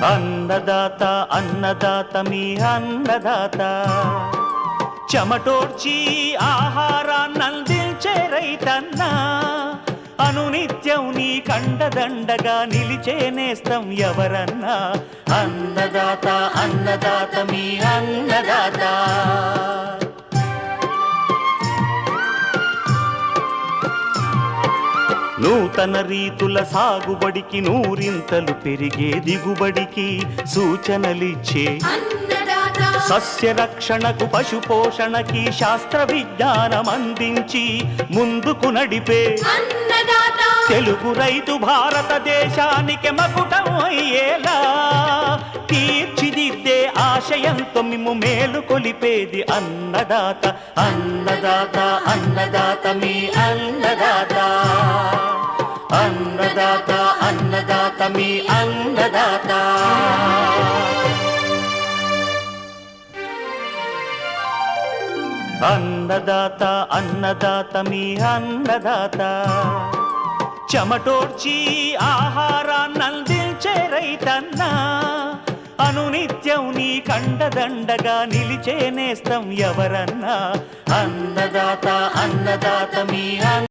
అన్నదాత అన్నదాత మీ అన్నదాత చెమటోడ్చి ఆహారాన్నందించే రైతన్నా అనునిత్యం నీ కండదండగా నిలిచే నేస్తం ఎవరన్నా అన్నదాత అన్నదాత మీ అన్నదాత నూతన రీతుల సాగుబడికి నూరింతలు పెరిగే దిగుబడికి సూచనలిచ్చే సస్య రక్షణకు పశు పోషణకి శాస్త్ర విజ్ఞానం అందించి ముందుకు నడిపే తెలుగు రైతు భారతదేశానికి మకుటం అయ్యేలా తీర్చిదిద్దే ఆశయంతో మిమ్ము మేలు కొలిపేది అన్నదాత అన్నదాత అన్నదాత మీ అన్నదాత అన్నదాత అన్నదాత మీ అన్నదాత అన్నదాత అన్నదాత మీ అన్నదాత చెమటోడ్చి ఆహారాన్నందించే రైతన్నా అనునిత్యం నీ కండదండగా నిలిచే నేస్తం ఎవరన్నా అన్నదాత అన్నదాత మీ